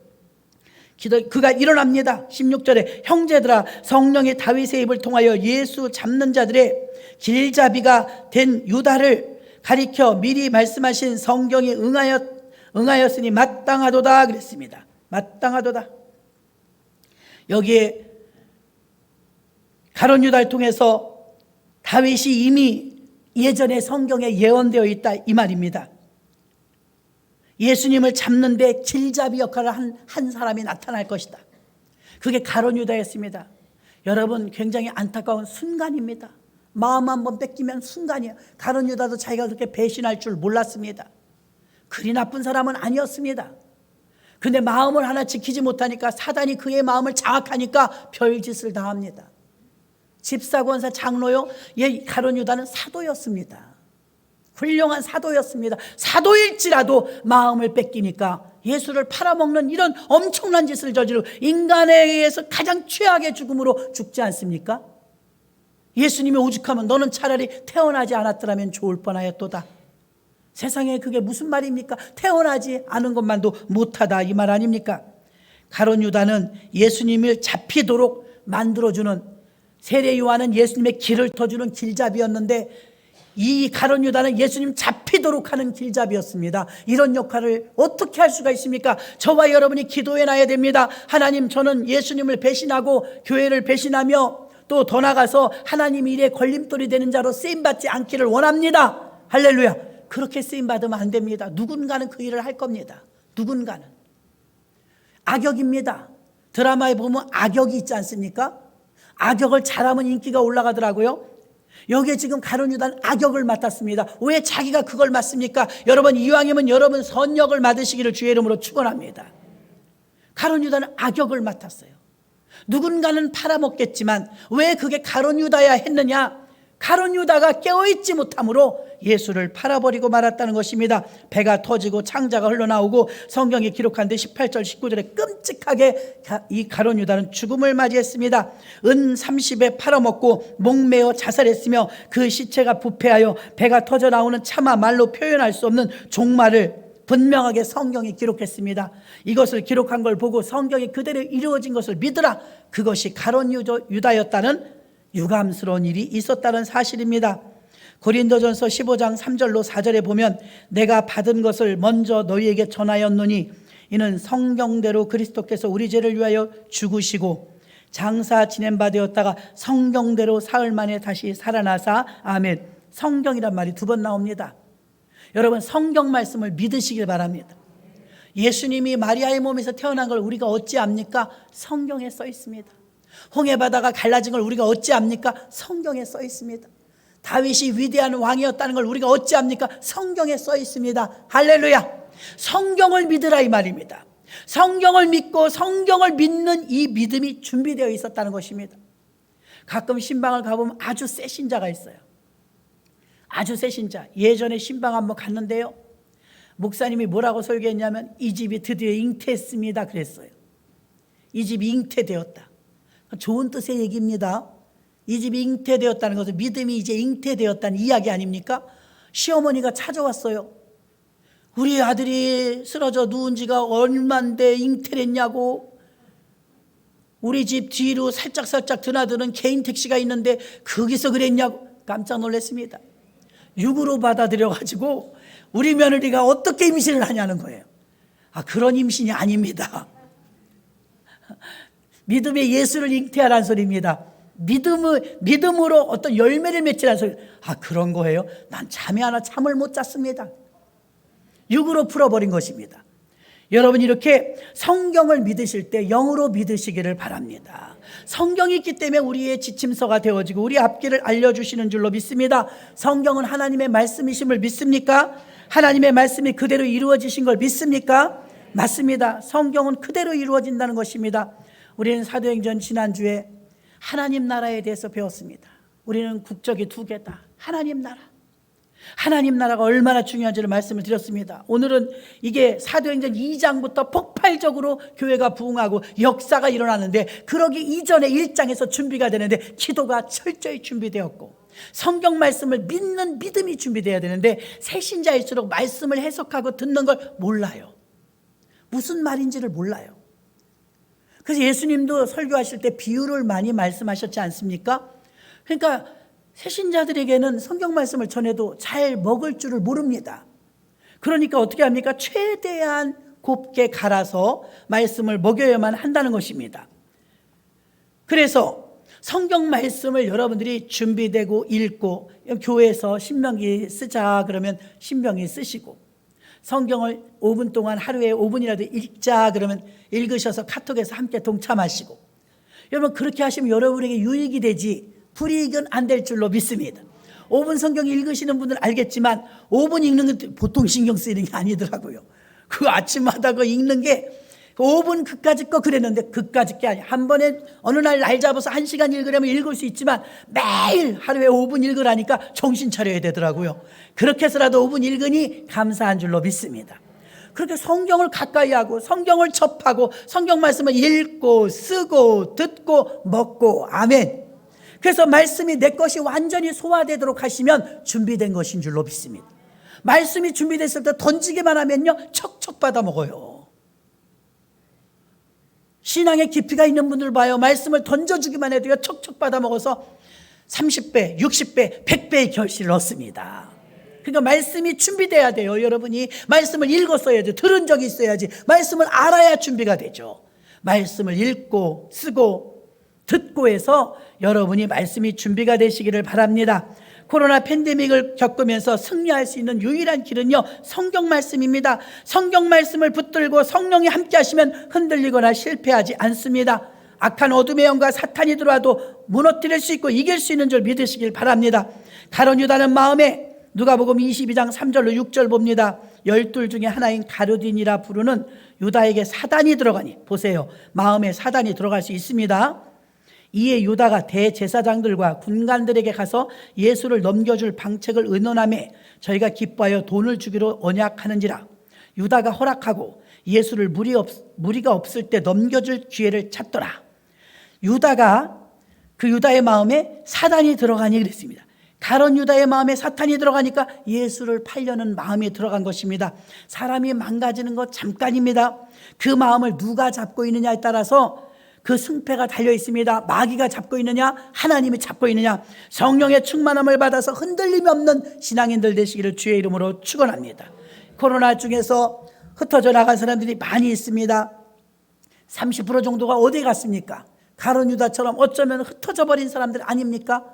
그가 일어납니다. 16절에 형제들아 성령이 다윗의 입을 통하여 예수 잡는 자들의 길잡이가 된 유다를 가리켜 미리 말씀하신 성경이 응하였으니 마땅하도다 그랬습니다. 마땅하도다. 여기에 가룟 유다를 통해서 다윗이 이미 예전에 성경에 예언되어 있다 이 말입니다. 예수님을 잡는 데 길잡이 역할을 한 사람이 나타날 것이다. 그게 가룟 유다였습니다. 여러분 굉장히 안타까운 순간입니다. 마음 한번 뺏기면 순간이에요. 가룟 유다도 자기가 그렇게 배신할 줄 몰랐습니다. 그리 나쁜 사람은 아니었습니다. 근데 마음을 하나 지키지 못하니까 사단이 그의 마음을 장악하니까 별짓을 다 합니다. 집사권사 장로요. 가룟 유다는 사도였습니다. 훌륭한 사도였습니다. 사도일지라도 마음을 뺏기니까 예수를 팔아먹는 이런 엄청난 짓을 저지르고 인간에 의해서 가장 최악의 죽음으로 죽지 않습니까? 예수님이 오죽하면 너는 차라리 태어나지 않았더라면 좋을 뻔하였도다. 세상에 그게 무슨 말입니까? 태어나지 않은 것만도 못하다 이 말 아닙니까? 가룟 유다는 예수님을 잡히도록 만들어주는, 세례 요한은 예수님의 길을 터주는 길잡이였는데 이 가룟 유다는 예수님 잡히도록 하는 길잡이였습니다. 이런 역할을 어떻게 할 수가 있습니까? 저와 여러분이 기도해 놔야 됩니다. 하나님, 저는 예수님을 배신하고 교회를 배신하며 또 더 나가서 하나님 일에 걸림돌이 되는 자로 쓰임받지 않기를 원합니다. 할렐루야. 그렇게 쓰임받으면 안 됩니다. 누군가는 그 일을 할 겁니다. 누군가는. 악역입니다. 드라마에 보면 악역이 있지 않습니까? 악역을 잘하면 인기가 올라가더라고요. 여기에 지금 가룟 유다는 악역을 맡았습니다. 왜 자기가 그걸 맡습니까? 여러분, 이왕이면 여러분 선역을 맡으시기를 주의 이름으로 축원합니다. 가룟 유다는 악역을 맡았어요. 누군가는 팔아먹겠지만 왜 그게 가룟 유다야 했느냐? 가룟 유다가 깨어있지 못함으로 예수를 팔아버리고 말았다는 것입니다. 배가 터지고 창자가 흘러나오고 성경에 기록한 데 18절 19절에 끔찍하게 이 가룟 유다는 죽음을 맞이했습니다. 은 30에 팔아먹고 목매어 자살했으며 그 시체가 부패하여 배가 터져 나오는 차마 말로 표현할 수 없는 종말을 분명하게 성경에 기록했습니다. 이것을 기록한 걸 보고 성경이 그대로 이루어진 것을 믿으라. 그것이 가룟 유다였다는 유감스러운 일이 있었다는 사실입니다. 고린도전서 15장 3절로 4절에 보면 내가 받은 것을 먼저 너희에게 전하였노니 이는 성경대로 그리스도께서 우리 죄를 위하여 죽으시고 장사 지낸 바 되었다가 성경대로 사흘 만에 다시 살아나사 아멘. 성경이란 말이 두 번 나옵니다. 여러분, 성경 말씀을 믿으시길 바랍니다. 예수님이 마리아의 몸에서 태어난 걸 우리가 어찌 압니까? 성경에 써 있습니다. 홍해 바다가 갈라진 걸 우리가 어찌 압니까? 성경에 써 있습니다. 다윗이 위대한 왕이었다는 걸 우리가 어찌 압니까? 성경에 써 있습니다. 할렐루야. 성경을 믿으라 이 말입니다. 성경을 믿고 성경을 믿는 이 믿음이 준비되어 있었다는 것입니다. 가끔 신방을 가보면 아주 새 신자가 있어요. 아주 새 신자. 예전에 신방 한번 갔는데요, 목사님이 뭐라고 설교했냐면 이 집이 드디어 잉태했습니다 그랬어요. 이 집이 잉태되었다. 좋은 뜻의 얘기입니다. 이 집이 잉태되었다는 것은 믿음이 이제 잉태되었다는 이야기 아닙니까? 시어머니가 찾아왔어요. 우리 아들이 쓰러져 누운 지가 얼만데 잉태를 했냐고. 우리 집 뒤로 살짝 드나드는 개인 택시가 있는데 거기서 그랬냐고. 깜짝 놀랐습니다. 육으로 받아들여가지고 우리 며느리가 어떻게 임신을 하냐는 거예요. 그런 임신이 아닙니다. 믿음의 예수를 잉태하라는 소리입니다. 믿음으로 어떤 열매를 맺히라는 소리. 그런 거예요? 난 잠이 하나 잠을 못 잤습니다. 육으로 풀어버린 것입니다. 여러분, 이렇게 성경을 믿으실 때 영으로 믿으시기를 바랍니다. 성경이 있기 때문에 우리의 지침서가 되어지고 우리 앞길을 알려주시는 줄로 믿습니다. 성경은 하나님의 말씀이심을 믿습니까? 하나님의 말씀이 그대로 이루어지신 걸 믿습니까? 맞습니다. 성경은 그대로 이루어진다는 것입니다. 우리는 사도행전 지난주에 하나님 나라에 대해서 배웠습니다. 우리는 국적이 두 개다. 하나님 나라. 하나님 나라가 얼마나 중요한지를 말씀을 드렸습니다. 오늘은 이게 사도행전 2장부터 폭발적으로 교회가 부흥하고 역사가 일어나는데, 그러기 이전에 1장에서 준비가 되는데 기도가 철저히 준비되었고 성경 말씀을 믿는 믿음이 준비되어야 되는데, 새신자일수록 말씀을 해석하고 듣는 걸 몰라요. 무슨 말인지를 몰라요. 그래서 예수님도 설교하실 때 비유를 많이 말씀하셨지 않습니까? 그러니까 새신자들에게는 성경 말씀을 전해도 잘 먹을 줄을 모릅니다. 그러니까 어떻게 합니까? 최대한 곱게 갈아서 말씀을 먹여야만 한다는 것입니다. 그래서 성경 말씀을 여러분들이 준비되고 읽고, 교회에서 신명기 쓰자 그러면 신명기 쓰시고, 성경을 5분 동안 하루에 5분이라도 읽자 그러면 읽으셔서 카톡에서 함께 동참하시고, 여러분 그렇게 하시면 여러분에게 유익이 되지 불이익은 안 될 줄로 믿습니다. 5분 성경 읽으시는 분들은 알겠지만 5분 읽는 건 보통 신경 쓰이는 게 아니더라고요. 그 아침마다 그 읽는 게 5분 그까짓 거 그랬는데 그까짓 게 아니야. 한 번에 어느 날 잡아서 1시간 읽으려면 읽을 수 있지만 매일 하루에 5분 읽으라니까 정신 차려야 되더라고요. 그렇게 해서라도 5분 읽으니 감사한 줄로 믿습니다. 그렇게 성경을 가까이 하고 성경을 접하고 성경 말씀을 읽고 쓰고 듣고 먹고, 아멘. 그래서 말씀이 내 것이 완전히 소화되도록 하시면 준비된 것인 줄로 믿습니다. 말씀이 준비됐을 때 던지기만 하면요 척척 받아 먹어요. 신앙의 깊이가 있는 분들 봐요. 말씀을 던져주기만 해도요 척척 받아 먹어서 30배, 60배, 100배의 결실을 얻습니다. 그러니까 말씀이 준비돼야 돼요. 여러분이 말씀을 읽었어야지, 들은 적이 있어야지, 말씀을 알아야 준비가 되죠. 말씀을 읽고 쓰고 듣고 해서 여러분이 말씀이 준비가 되시기를 바랍니다. 코로나 팬데믹을 겪으면서 승리할 수 있는 유일한 길은요 성경 말씀입니다. 성경 말씀을 붙들고 성령이 함께 하시면 흔들리거나 실패하지 않습니다. 악한 어둠의 영과 사탄이 들어와도 무너뜨릴 수 있고 이길 수 있는 줄 믿으시길 바랍니다. 가룟 유다는 마음에, 누가복음 22장 3절로 6절 봅니다. 12 중에 하나인 가룟이라 부르는 유다에게 사단이 들어가니, 보세요, 마음에 사단이 들어갈 수 있습니다. 이에 유다가 대제사장들과 군관들에게 가서 예수를 넘겨줄 방책을 의논하매 저희가 기뻐하여 돈을 주기로 언약하는지라. 유다가 허락하고 예수를 무리가 없을 때 넘겨줄 기회를 찾더라. 유다가, 그 유다의 마음에 사단이 들어가니 그랬습니다. 가룟 유다의 마음에 사탄이 들어가니까 예수를 팔려는 마음이 들어간 것입니다. 사람이 망가지는 것 잠깐입니다. 그 마음을 누가 잡고 있느냐에 따라서 그 승패가 달려 있습니다. 마귀가 잡고 있느냐, 하나님이 잡고 있느냐. 성령의 충만함을 받아서 흔들림이 없는 신앙인들 되시기를 주의 이름으로 축원합니다. 코로나 중에서 흩어져 나간 사람들이 많이 있습니다. 30% 정도가 어디 갔습니까? 가룟 유다처럼 어쩌면 흩어져 버린 사람들 아닙니까?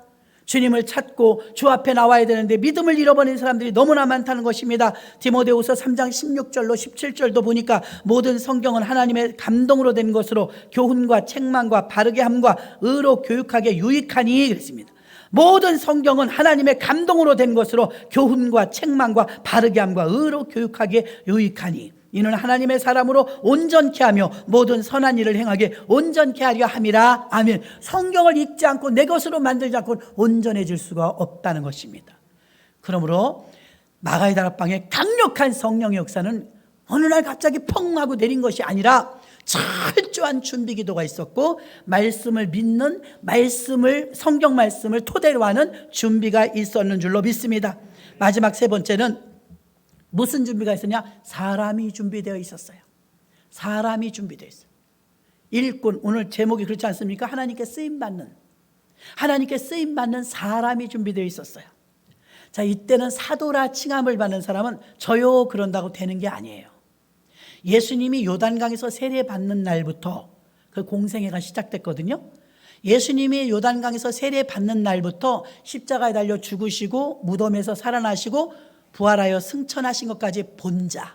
주님을 찾고 주 앞에 나와야 되는데 믿음을 잃어버린 사람들이 너무나 많다는 것입니다. 디모데후서 3장 16절로 17절도 보니까 모든 성경은 하나님의 감동으로 된 것으로 교훈과 책망과 바르게 함과 의로 교육하게 유익하니 그랬습니다. 모든 성경은 하나님의 감동으로 된 것으로 교훈과 책망과 바르게 함과 의로 교육하게 유익하니 이는 하나님의 사람으로 온전케 하며 모든 선한 일을 행하게 온전케 하려 함이라. 아멘. 성경을 읽지 않고 내 것으로 만들지 않고 온전해질 수가 없다는 것입니다. 그러므로 마가의 다락방에 강력한 성령의 역사는 어느 날 갑자기 펑 하고 내린 것이 아니라 철저한 준비 기도가 있었고, 말씀을 믿는, 성경 말씀을 토대로 하는 준비가 있었는 줄로 믿습니다. 마지막 세 번째는 무슨 준비가 있었냐? 사람이 준비되어 있었어요. 사람이 준비되어 있어요. 일꾼, 오늘 제목이 그렇지 않습니까? 하나님께 쓰임받는 사람이 준비되어 있었어요. 자, 이때는 사도라 칭함을 받는 사람은 저요 그런다고 되는 게 아니에요. 예수님이 요단강에서 세례받는 날부터 그 공생애가 시작됐거든요. 예수님이 요단강에서 세례받는 날부터 십자가에 달려 죽으시고 무덤에서 살아나시고 부활하여 승천하신 것까지 본 자,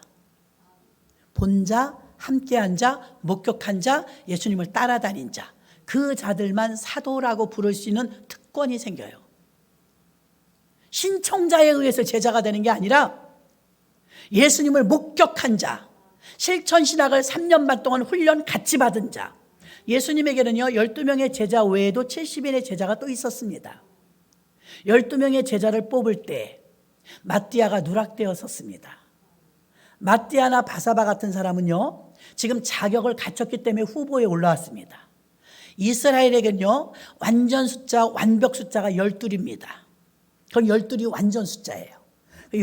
함께한 자, 목격한 자, 예수님을 따라다닌 자, 그 자들만 사도라고 부를 수 있는 특권이 생겨요. 신청자에 의해서 제자가 되는 게 아니라 예수님을 목격한 자, 실천신학을 3년 반 동안 훈련 같이 받은 자. 예수님에게는요 12명의 제자 외에도 70인의 제자가 또 있었습니다. 12명의 제자를 뽑을 때 마띠아가 누락되었었습니다. 마띠아나 바사바 같은 사람은요 지금 자격을 갖췄기 때문에 후보에 올라왔습니다. 이스라엘에게는요 완전 숫자, 완벽 숫자가 12입니다. 그건 12이 완전 숫자예요. 11,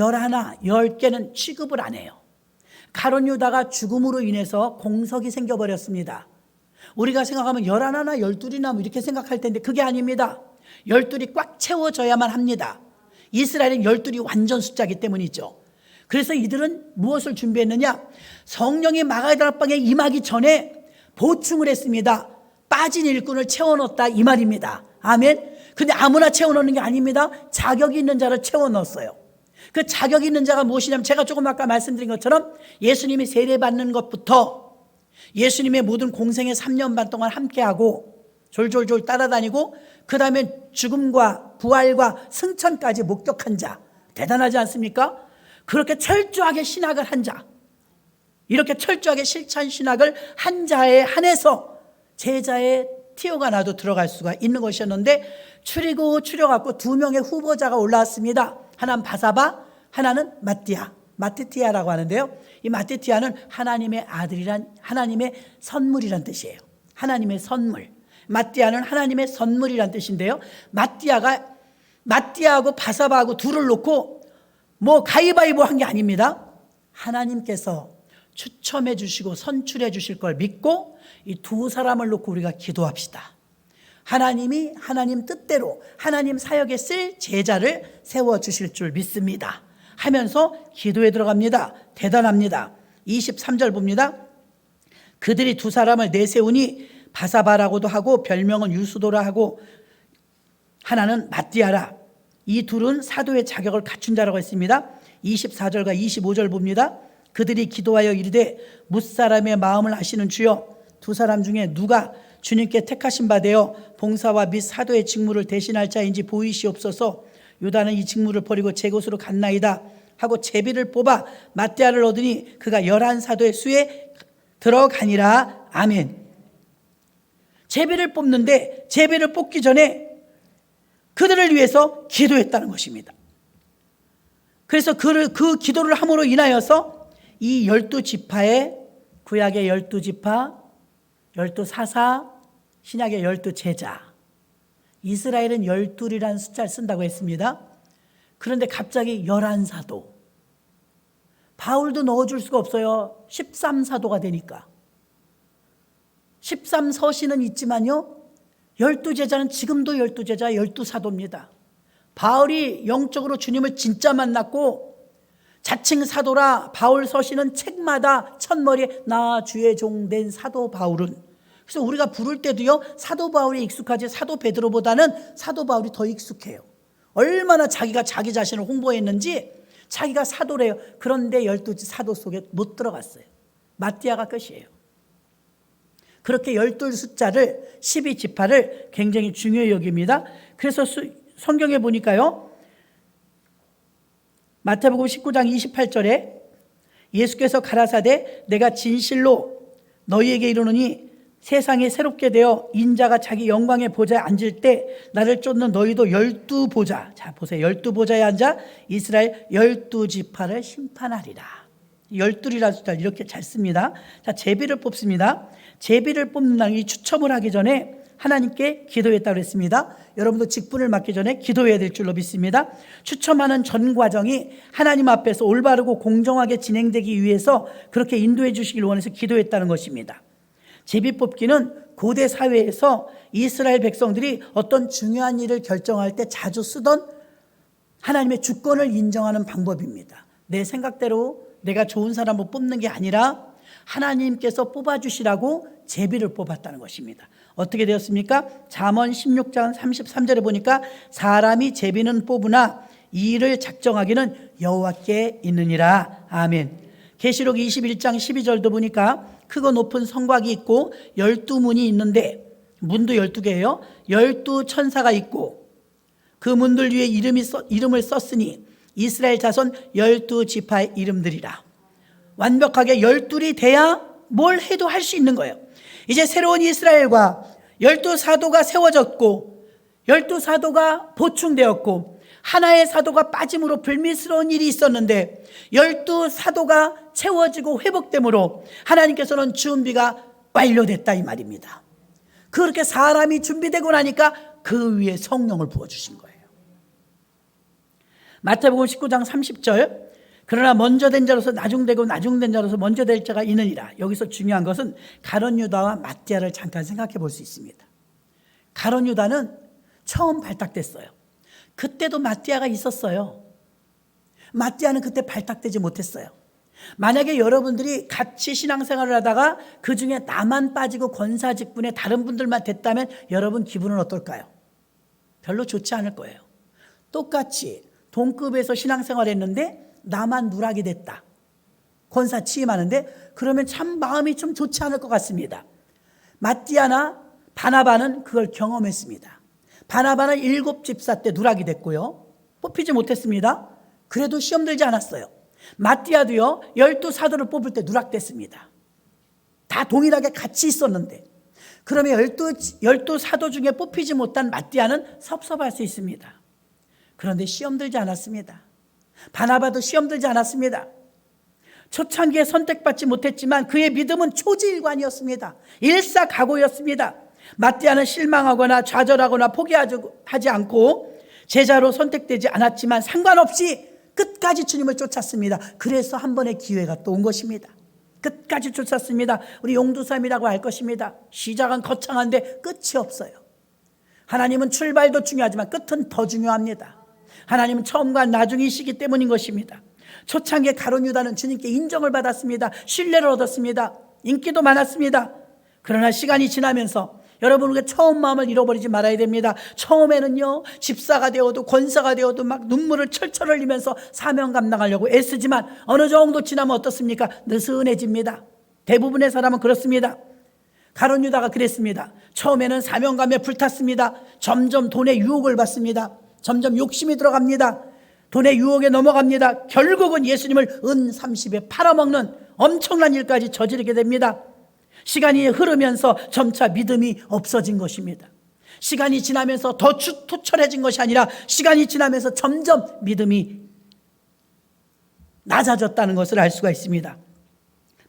10개는 취급을 안 해요. 가룟 유다가 죽음으로 인해서 공석이 생겨버렸습니다. 우리가 생각하면 11, 12이나 뭐 이렇게 생각할 텐데 그게 아닙니다. 12이 꽉 채워져야만 합니다. 이스라엘은 12이 완전 숫자이기 때문이죠. 그래서 이들은 무엇을 준비했느냐? 성령이 마가다락방에 임하기 전에 보충을 했습니다. 빠진 일꾼을 채워넣었다 이 말입니다. 아멘. 근데 아무나 채워넣는 게 아닙니다. 자격이 있는 자를 채워넣었어요. 그 자격 있는 자가 무엇이냐면 제가 조금 아까 말씀드린 것처럼 예수님이 세례받는 것부터 예수님의 모든 공생의 3년 반 동안 함께하고 졸졸졸 따라다니고 그 다음에 죽음과 부활과 승천까지 목격한 자, 대단하지 않습니까? 그렇게 철저하게 신학을 한 자, 이렇게 철저하게 실천 신학을 한 자에 한해서 제자의 티오가 나도 들어갈 수가 있는 것이었는데 추려갖고 2명의 후보자가 올라왔습니다. 하나는 바사바, 하나는 마띠티아라고 하는데요. 이 마띠티아는 하나님의 아들이란, 하나님의 선물이란 뜻이에요. 하나님의 선물. 마띠아는 하나님의 선물이란 뜻인데요. 마띠아하고 바사바하고 둘을 놓고 뭐 가위바위보 한 게 아닙니다. 하나님께서 추첨해 주시고 선출해 주실 걸 믿고 이 두 사람을 놓고 우리가 기도합시다. 하나님이 하나님 뜻대로 하나님 사역에 쓸 제자를 세워주실 줄 믿습니다 하면서 기도에 들어갑니다. 대단합니다. 23절 봅니다. 그들이 두 사람을 내세우니 바사바라고도 하고 별명은 유수도라 하고 하나는 마띠아라. 이 둘은 사도의 자격을 갖춘 자라고 했습니다. 24절과 25절 봅니다. 그들이 기도하여 이르되 뭇사람의 마음을 아시는 주여, 두 사람 중에 누가 주님께 택하신 바 되어 봉사와 및 사도의 직무를 대신할 자인지 보이시옵소서. 유다는 이 직무를 버리고 제 곳으로 갔나이다 하고 제비를 뽑아 마띠아를 얻으니 그가 11사도의 수에 들어가니라. 아멘. 제비를 뽑는데 제비를 뽑기 전에 그들을 위해서 기도했다는 것입니다. 그래서 그 기도를 함으로 인하여서 이 12지파의 구약의 12지파, 12사사, 신약의 12제자, 이스라엘은 12이라는 숫자를 쓴다고 했습니다. 그런데 갑자기 11사도, 바울도 넣어줄 수가 없어요. 13사도가 되니까. 13서신은 있지만요 12제자는 지금도 12제자 12사도입니다. 바울이 영적으로 주님을 진짜 만났고 자칭 사도라 바울 서신은 책마다 첫머리에 나 주의 종 된 사도 바울은. 그래서 우리가 부를 때도요 사도 바울이 익숙하지 사도 베드로보다는 사도 바울이 더 익숙해요. 얼마나 자기가 자기 자신을 홍보했는지 자기가 사도래요. 그런데 12사도 속에 못 들어갔어요. 마띠아가 끝이에요. 그렇게 12 숫자를 12지파를 굉장히 중요히 여깁니다. 그래서 성경에 보니까요 마태복음 19장 28절에 예수께서 가라사대 내가 진실로 너희에게 이르노니 세상에 새롭게 되어 인자가 자기 영광의 보좌에 앉을 때 나를 쫓는 너희도 12보좌, 자 보세요, 12보좌에 앉아 이스라엘 12지파를 심판하리라. 열둘이라는 숫자를 이렇게 잘 씁니다. 자, 제비를 뽑습니다. 제비를 뽑는 날 이 추첨을 하기 전에 하나님께 기도했다고 했습니다. 여러분도 직분을 맡기 전에 기도해야 될 줄로 믿습니다. 추첨하는 전 과정이 하나님 앞에서 올바르고 공정하게 진행되기 위해서 그렇게 인도해 주시길 원해서 기도했다는 것입니다. 제비 뽑기는 고대 사회에서 이스라엘 백성들이 어떤 중요한 일을 결정할 때 자주 쓰던 하나님의 주권을 인정하는 방법입니다. 내 생각대로 내가 좋은 사람을 뽑는 게 아니라 하나님께서 뽑아주시라고 제비를 뽑았다는 것입니다. 어떻게 되었습니까? 잠언 16장 33절에 보니까 사람이 제비는 뽑으나 이 일을 작정하기는 여호와께 있느니라. 아멘. 계시록 21장 12절도 보니까 크고 높은 성곽이 있고 12문이 있는데 문도 12개예요. 12천사가 있고 그 문들 위에 이름을 썼으니 이스라엘 자손 12지파의 이름들이라. 완벽하게 12이 돼야 뭘 해도 할 수 있는 거예요. 이제 새로운 이스라엘과 12사도가 세워졌고 12사도가 보충되었고 하나의 사도가 빠짐으로 불미스러운 일이 있었는데 12사도가 채워지고 회복됨으로 하나님께서는 준비가 완료됐다 이 말입니다. 그렇게 사람이 준비되고 나니까 그 위에 성령을 부어주신 거예요. 마태복음 19장 30절 그러나 먼저 된 자로서 나중되고 나중된 자로서 먼저 될 자가 있느니라. 여기서 중요한 것은 가룟 유다와 마띠아를 잠깐 생각해 볼 수 있습니다. 가룟 유다는 처음 발탁됐어요. 그때도 마띠아가 있었어요. 마띠아는 그때 발탁되지 못했어요. 만약에 여러분들이 같이 신앙생활을 하다가 그 중에 나만 빠지고 권사 직분에 다른 분들만 됐다면 여러분 기분은 어떨까요? 별로 좋지 않을 거예요. 똑같이 동급에서 신앙생활을 했는데 나만 누락이 됐다. 권사 취임하는데 그러면 참 마음이 좀 좋지 않을 것 같습니다. 마띠아나 바나바는 그걸 경험했습니다. 바나바는 7집사 때 누락이 됐고요. 뽑히지 못했습니다. 그래도 시험 들지 않았어요. 마띠아도요 12사도를 뽑을 때 누락됐습니다. 다 동일하게 같이 있었는데 그러면 12사도 중에 뽑히지 못한 마띠아는 섭섭할 수 있습니다. 그런데 시험 들지 않았습니다. 바나바도 시험 들지 않았습니다. 초창기에 선택받지 못했지만 그의 믿음은 초지일관이었습니다. 일사각오였습니다. 마띠아는 실망하거나 좌절하거나 포기하지 않고 제자로 선택되지 않았지만 상관없이 끝까지 주님을 쫓았습니다. 그래서 한 번의 기회가 또 온 것입니다. 끝까지 쫓았습니다. 우리 용두삼이라고 할 것입니다. 시작은 거창한데 끝이 없어요. 하나님은 출발도 중요하지만 끝은 더 중요합니다. 하나님은 처음과 나중이시기 때문인 것입니다. 초창기에 가룟 유다는 주님께 인정을 받았습니다. 신뢰를 얻었습니다. 인기도 많았습니다. 그러나 시간이 지나면서 여러분 우리가 처음 마음을 잃어버리지 말아야 됩니다. 처음에는요 집사가 되어도 권사가 되어도 막 눈물을 철철 흘리면서 사명 감당하려고 애쓰지만 어느 정도 지나면 어떻습니까? 느슨해집니다. 대부분의 사람은 그렇습니다. 가룟 유다가 그랬습니다. 처음에는 사명감에 불탔습니다. 점점 돈의 유혹을 받습니다. 점점 욕심이 들어갑니다. 돈의 유혹에 넘어갑니다. 결국은 예수님을 은 30에 팔아먹는 엄청난 일까지 저지르게 됩니다. 시간이 흐르면서 점차 믿음이 없어진 것입니다. 시간이 지나면서 더 투철해진 것이 아니라 시간이 지나면서 점점 믿음이 낮아졌다는 것을 알 수가 있습니다.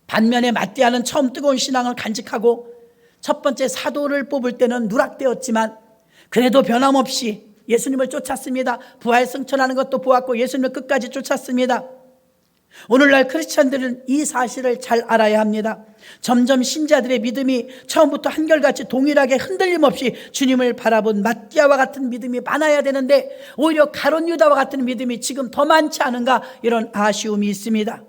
반면에 마띠아는 처음 뜨거운 신앙을 간직하고 첫 번째 사도를 뽑을 때는 누락되었지만 그래도 변함없이 예수님을 쫓았습니다. 부활 승천하는 것도 보았고 예수님을 끝까지 쫓았습니다. 오늘날 크리스찬들은 이 사실을 잘 알아야 합니다. 점점 신자들의 믿음이 처음부터 한결같이 동일하게 흔들림 없이 주님을 바라본 마띠아와 같은 믿음이 많아야 되는데 오히려 가룟 유다와 같은 믿음이 지금 더 많지 않은가 이런 아쉬움이 있습니다.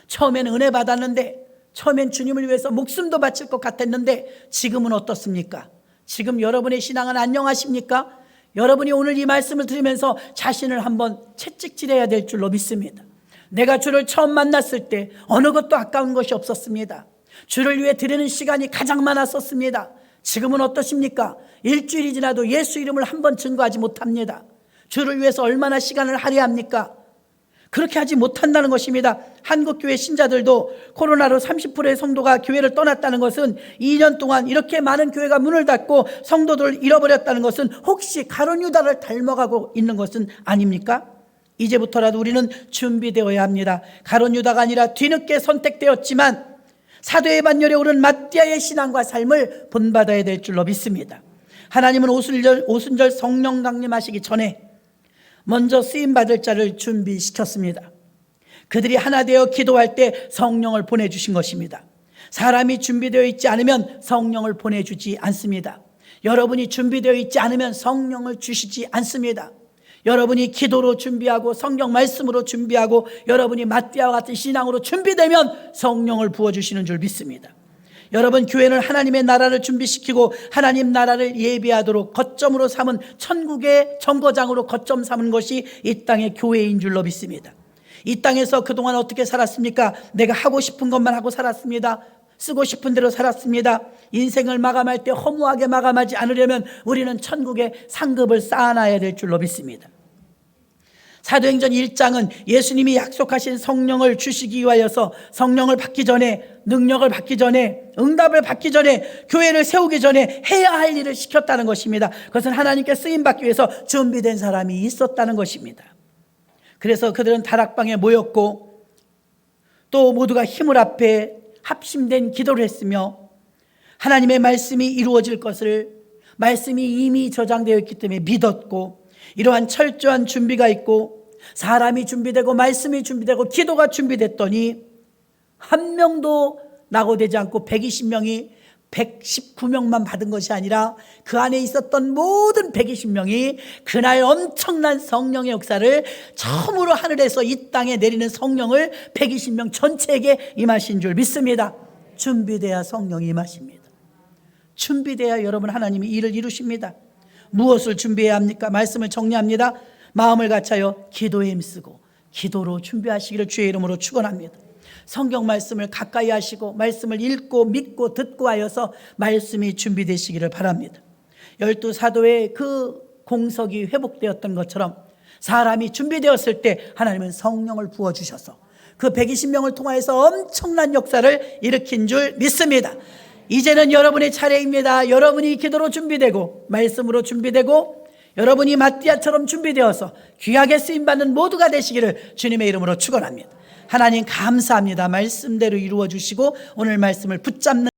처음에는 은혜 받았는데 처음엔 주님을 위해서 목숨도 바칠 것 같았는데 지금은 어떻습니까? 지금 여러분의 신앙은 안녕하십니까? 여러분이 오늘 이 말씀을 들으면서 자신을 한번 채찍질해야 될 줄로 믿습니다. 내가 주를 처음 만났을 때 어느 것도 아까운 것이 없었습니다. 주를 위해 드리는 시간이 가장 많았었습니다. 지금은 어떠십니까? 일주일이 지나도 예수 이름을 한번 증거하지 못합니다. 주를 위해서 얼마나 시간을 할애합니까? 그렇게 하지 못한다는 것입니다. 한국교회 신자들도 코로나로 30%의 성도가 교회를 떠났다는 것은 2년 동안 이렇게 많은 교회가 문을 닫고 성도들을 잃어버렸다는 것은 혹시 가룟 유다를 닮아가고 있는 것은 아닙니까? 이제부터라도 우리는 준비되어야 합니다. 가룟 유다가 아니라 뒤늦게 선택되었지만 사도의 반열에 오른 마띠아의 신앙과 삶을 본받아야 될 줄로 믿습니다. 하나님은 오순절 성령 강림하시기 전에 먼저 쓰임받을 자를 준비시켰습니다. 그들이 하나 되어 기도할 때 성령을 보내주신 것입니다. 사람이 준비되어 있지 않으면 성령을 보내주지 않습니다. 여러분이 준비되어 있지 않으면 성령을 주시지 않습니다. 여러분이 기도로 준비하고 성경 말씀으로 준비하고 여러분이 마띠아와 같은 신앙으로 준비되면 성령을 부어주시는 줄 믿습니다. 여러분, 교회는 하나님의 나라를 준비시키고 하나님 나라를 예비하도록 거점으로 삼은 천국의 정거장으로 거점 삼은 것이 이 땅의 교회인 줄로 믿습니다. 이 땅에서 그동안 어떻게 살았습니까? 내가 하고 싶은 것만 하고 살았습니다. 쓰고 싶은 대로 살았습니다. 인생을 마감할 때 허무하게 마감하지 않으려면 우리는 천국에 상급을 쌓아놔야 될 줄로 믿습니다. 사도행전 1장은 예수님이 약속하신 성령을 주시기 위하여서 성령을 받기 전에, 능력을 받기 전에, 응답을 받기 전에, 교회를 세우기 전에 해야 할 일을 시켰다는 것입니다. 그것은 하나님께 쓰임받기 위해서 준비된 사람이 있었다는 것입니다. 그래서 그들은 다락방에 모였고 또 모두가 힘을 합해 합심된 기도를 했으며 하나님의 말씀이 이루어질 것을, 말씀이 이미 저장되어 있기 때문에 믿었고, 이러한 철저한 준비가 있고 사람이 준비되고 말씀이 준비되고 기도가 준비됐더니 한 명도 낙오되지 않고 120명이 119명만 받은 것이 아니라 그 안에 있었던 모든 120명이 그날 엄청난 성령의 역사를 처음으로 하늘에서 이 땅에 내리는 성령을 120명 전체에게 임하신 줄 믿습니다. 준비돼야 성령이 임하십니다. 준비돼야 여러분 하나님이 일을 이루십니다. 무엇을 준비해야 합니까? 말씀을 정리합니다. 마음을 갖춰요 기도에 힘쓰고 기도로 준비하시기를 주의 이름으로 축원합니다. 성경 말씀을 가까이 하시고 말씀을 읽고 믿고 듣고 하여서 말씀이 준비되시기를 바랍니다. 12사도의 그 공석이 회복되었던 것처럼 사람이 준비되었을 때 하나님은 성령을 부어주셔서 그 120명을 통하여서 엄청난 역사를 일으킨 줄 믿습니다. 이제는 여러분의 차례입니다. 여러분이 기도로 준비되고 말씀으로 준비되고 여러분이 마띠아처럼 준비되어서 귀하게 쓰임받는 모두가 되시기를 주님의 이름으로 축원합니다. 하나님 감사합니다. 말씀대로 이루어 주시고 오늘 말씀을 붙잡는